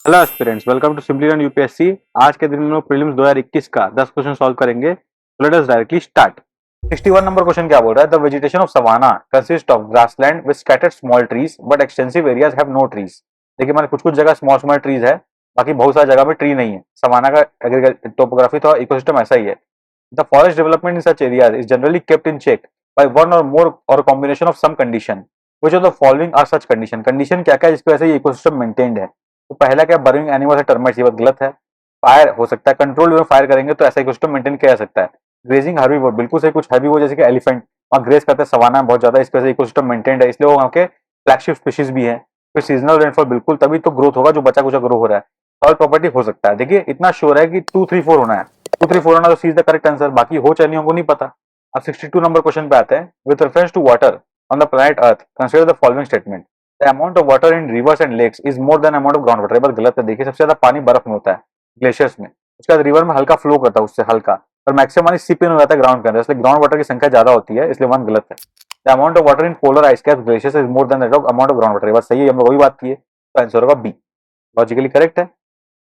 Hello aspirants, welcome to simply run UPSC. आज के दिन में हम लोग प्रीलिम्स 2021 का 10 क्वेश्चन सॉल्व करेंगे। Let us directly start. 61 number question क्या बोल रहा है? The vegetation of savanna consist of grassland with scattered small trees but extensive areas have no trees. देखिए, हमारे कुछ कुछ जगह स्मॉल स्मॉल ट्रीज है, बाकी बहुत सारी जगह में ट्री नहीं है। सवाना का टोपोग्राफी तो इकोसिस्टम ऐसा ही है। The forest development in such areas is generally kept in check by one or more or combination of some condition. Which of the following are such condition? Condition क्या क्या है जिसकी वजह से ये इकोसिस्टम मेंटेन्ड है? तो पहला क्या, बर्निंग एनिमल है, टर्माइट्स, ये बात गलत है। फायर हो सकता है, कंट्रोल में फायर करेंगे तो ऐसा इकोसिस्टम मेंटेन किया जा सकता है। ग्रेजिंग हर्बीवोर, बिल्कुल सही। कुछ हर्बीवोर जैसे कि एलिफेंट वहाँ ग्रेज करते हैं, सवाना बहुत ज्यादा, इसकी वजह से इकोसिस्टम मेंटेन्ड है, इसलिए वो वहाँ के फ्लैगशिप स्पीशीज भी है। फिर सीजनल रेनफॉल, बिल्कुल, तभी तो ग्रोथ होगा जो बचा कुचा ग्रो हो रहा है। सॉइल प्रॉपर्टी हो सकता है। देखिए, इतना श्योर है कि 2 3 4 होना है। 2 3 4 होना तो सी इज द करेक्ट आंसर, बाकी हो चाहे नहीं हो नहीं पता। अब 62 नंबर क्वेश्चन पे आते हैं। With reference to water on the planet earth consider the following statement. The amount of water in rivers and lakes is more than amount of ground water. ये बात गलत है। देखिए, सबसे ज्यादा पानी बर्फ में होता है, ग्लेशियर्स में। उसके बाद रिवर में हल्का फ्लो करता है, उससे हल्का, और मैक्सिमम पानी सिप इन हो जाता है ग्राउंड के अंदर, इसलिए ग्राउंड वाटर की संख्या ज्यादा होती है, इसलिए वन गलत है। The amount of water in polar ice cap glaciers is more then that of amount of ground water. ये बात सही है, हम लोग वही बात की है, तो आंसर होगा बी, लॉजिकली करेक्ट है।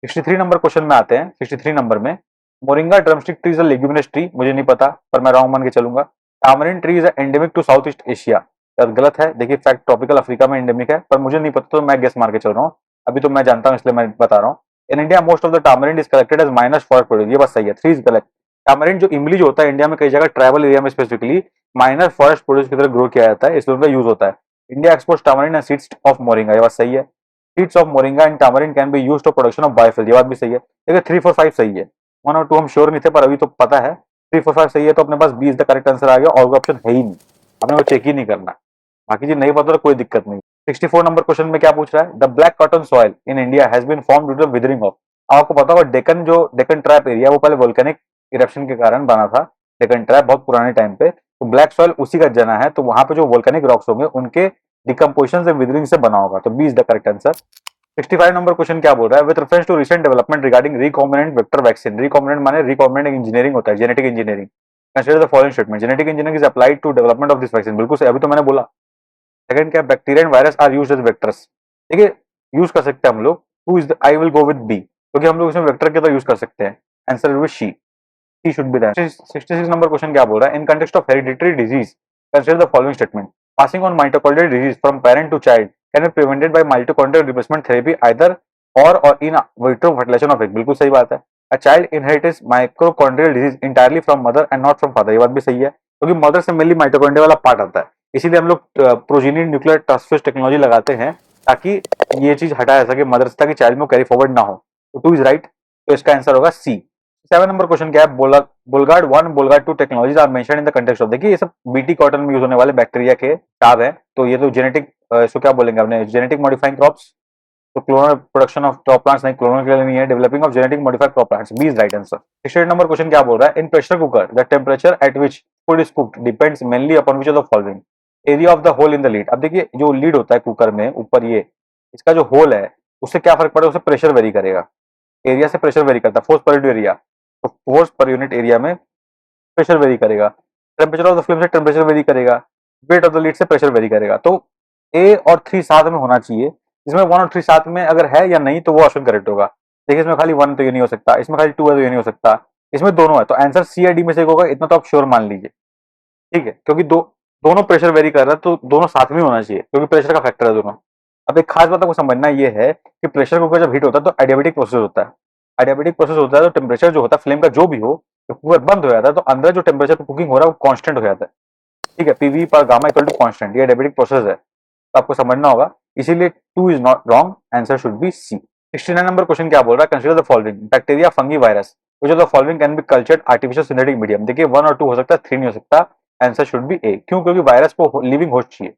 63 नंबर क्वेश्चन में आते हैं। 63 नंबर में, moringa drumstick tree is a leguminous tree, मुझे नहीं पता पर मैं रॉन्ग मान के चलूंगा। Tamarind tree is endemic to South East Asia, गलत है। देखिए, फैक्ट ट्रॉपिकल अफ्रीका में एंडेमिक है, पर मुझे नहीं पता तो मैं गेस मार के चल रहा हूँ। अभी तो मैं जानता हूँ इसलिए मैं बता रहा हूँ। In India most of the tamarind is collected as minor forest produce, ये बात सही है, 3 इज कलेक्ट। टामरिन जो इमली जो होता है इंडिया में कई जगह ट्राइबल एरिया में स्पेसिफिकली माइनर फॉरेस्ट प्रोड्यूस की तरह ग्रो किया जाता है, इसलिए उनका यूज होता है। India exports tamarind and seeds of moringa, ये बात सही है। Seeds of moringa and tamarind can be used for production of biofuel, ये बात भी सही है। देखिए, 3 4 5 सही है, 1 और 2 हम श्योर नहीं थे पर अभी तो पता है। 3 4 5 सही है, तो अपने पास 20 द करेक्ट आंसर आ गया, और कोई ऑप्शन है ही नहीं, अपने को चेक ही नहीं करना। बाकी चीज नहीं पता तो कोई दिक्कत नहीं। 64 नंबर क्वेश्चन में क्या पूछ रहा है? The black cotton soil in India has been form due to weathering of. आपको पता होगा डेक्कन, जो डेक्कन ट्रैप एरिया, वो पहले वोल्केनिक इरप्शन के कारण बना था। डेक्कन ट्रैप बहुत पुराने टाइम पे, तो ब्लैक सॉइल उसी का जना है, तो वहां पे जो वोल्केनिक रॉक्स होंगे उनके डिकम्पोजिशन से विदरिंग से बना होगा, तो B is the correct answer. 65 number question क्या बोल रहा है? With reference to recent development regarding recombinant vector vaccine. Recombinant माने रिकॉम्बिनेंट इंजीनियरिंग होता है, genetic engineering. Consider the following statement. Genetic engineering is applied to development of this vaccine, बिल्कुल सही, अभी तो मैंने बोला। सेकंड क्या, bacteria and virus are used as vectors. देखिए, यूज कर सकते हैं हम लोग। Who is I will go with B, क्योंकि हम लोग इसमें वेक्टर के तो यूज कर सकते हैं। Answer will she, she should be that. 66 number question क्या बोल रहा है? In context of hereditary disease consider the following statement. Passing on mitochondrial disease from parent to child can be prevented by mitochondrial replacement therapy either or in vitro fertilization of egg, बिल्कुल सही बात है। A child inherits mitochondrial disease entirely from mother and not from father, ये बात भी सही है, क्योंकि मदर से मेनली माइटोकॉन्ड्रिया वाला पार्ट आता है, इसीलिए हम लोग प्रोजेनी न्यूक्लियर ट्रांसफर टेक्नोलॉजी लगाते हैं, ताकि ये चीज हटाया जा सके मदर से, ताकि चाइल्ड में कैरी फॉरवर्ड ना हो। तो 2 इज राइट, तो इसका आंसर होगा सी। 7 नंबर क्वेश्चन क्या है? Bollgard 1 Bollgard 2 technologies are mentioned in the context of. देखिए, ये सब बीटी कॉटन में यूज होने वाले बैक्टीरिया के टैब है, तो ये तो जेनेटिक, इसको क्या बोलेंगे अपने, जेनेटिक मॉडिफाइंग क्रॉप्स। तो clonal production of crop plants नहीं, क्लोनल के लिए नहीं है, developing of genetic modified crop plants, B is right answer. 68 number question क्या बोल रहा है? In pressure cooker the temperature at which food is cooked depends mainly upon which of the following. Area of the hole in the lid. अब देखिए, जो lead होता है cooker में ऊपर, ये इसका जो होल है, उससे क्या फर्क पड़ेगा? उससे प्रेशर वेरी करेगा, एरिया से प्रेशर वेरी करता है, फोर्स पर यूनिट एरिया, तो फोर्स पर यूनिट एरिया में प्रेशर वेरी करेगा। टेम्परेचर ऑफ द फ्लेम से टेम्परेचर वेरी करेगा, वेट ऑफ द लीड से प्रेशर वेरी करेगा। तो ए और 3 साथ में होना चाहिए, इसमें 1 और 3 साथ में अगर है या नहीं तो वो ऑप्शन करेक्ट होगा। देखिए, इसमें खाली 1 तो ये नहीं हो सकता, इसमें खाली 2 है तो ये नहीं हो सकता, इसमें दोनों है, तो आंसर सी या डी में से एक होगा, इतना तो आप श्योर मान लीजिए, ठीक है, क्योंकि दोनों प्रेशर वेरी कर रहा है, तो दोनों साथ में होना चाहिए, क्योंकि प्रेशर का फैक्टर है दोनों। अब एक खास बात आपको समझना ये है कि प्रेशर कुकर जब हीट होता है तो एडियाबेटिक प्रोसेस होता है। एडियाबेटिक प्रोसेस होता है तो टेम्परेचर जो होता है फ्लेम का जो भी हो, जब कुकर बंद हो जाता है तो अंदर जो टेम्परेचर पर कुकिंग हो रहा है वो कांस्टेंट हो जाता है, ठीक है, पीवी पर गामा इक्वल टू कांस्टेंट, ये एडियाबेटिक प्रोसेस है, तो आपको समझना होगा, इसीलिए 2 is not wrong, answer should be C. 69 number question क्या बोल रहा है? Consider the following. Bacteria, fungi, virus, which of the following can be cultured artificial synthetic medium. देखिए, 1 और 2 हो सकता है, 3 नहीं हो सकता, आंसर शुड बी ए। क्यों? क्योंकि वायरस को लिविंग होस्ट चाहिए,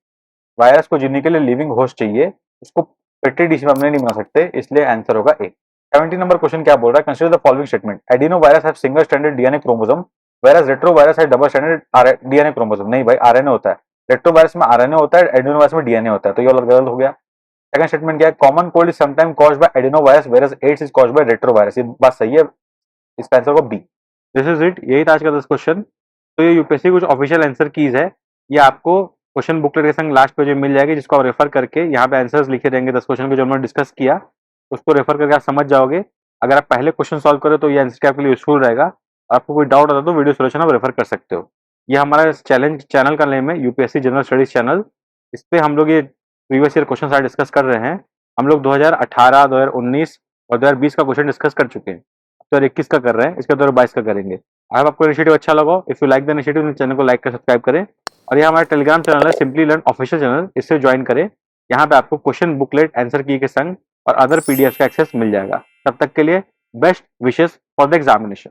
वायरस को जीने के लिए लिविंग होस्ट चाहिए, उसको पेट्री डिश में हमने नहीं बना सकते, इसलिए आंसर होगा ए। 70 नंबर क्वेश्चन क्या बोल रहा है? Consider the following statement. Adeno virus have single stranded DNA chromosome whereas retro virus है डबल स्टैंडर्ड डीएनए क्रोमोसोम। नहीं भाई, आरएनए होता है, रेट्रो वायरस में आरएनए होता है, एडिनो वायरस में डीएनए होता है, तो ये वाला गलत हो गया। सेकंड स्टेटमेंट क्या है? Common cold is sometime caused by adeno virus whereas AIDS is caused by retro virus, ये बात सही है, इसका आंसर होगा बी। दिस इज इट, यही था आज का 10 क्वेश्चन। तो ये यूपीएससी कुछ ऑफिशियल आंसर कीज है, ये आपको क्वेश्चन बुकलेट के संग लास्ट पेज में मिल जाएगी, जिसको आप रेफर करके यहाँ पे आंसर्स लिखे रहेंगे 10 क्वेश्चन के जो हमने डिस्कस किया। तो उसको रेफर करके आप समझ जाओगे। अगर आप पहले क्वेश्चन सॉल्व करो तो ये एनसीईआरटी आपके लिए यूजफुल रहेगा। आपको कोई डाउट आता तो वीडियो सॉल्यूशन आप रेफर कर सकते हो। ये हमारा चैनल का नेम है यूपीएससी जनरल स्टडीज चैनल। इस पे हम लोग ये प्रीवियस ईयर क्वेश्चन सारे डिस्कस कर रहे हैं। हम लोग 2018, 2019 और 2020 का क्वेश्चन डिस्कस कर चुके हैं। 2021 का कर रहे हैं, इसका 2022 का करेंगे। अगर आपको इनिशिएटिव अच्छा लगा, if you like the initiative, channel को लाइक कर सब्सक्राइब करें। और ये हमारा टेलीग्राम चैनल है सिंपली लर्न ऑफिशियल चैनल, इससे ज्वाइन करें। यहाँ पे आपको क्वेश्चन बुकलेट, आंसर की के संग और अदर पीडीएफ का एक्सेस मिल जाएगा। तब तक के लिए best wishes for the examination.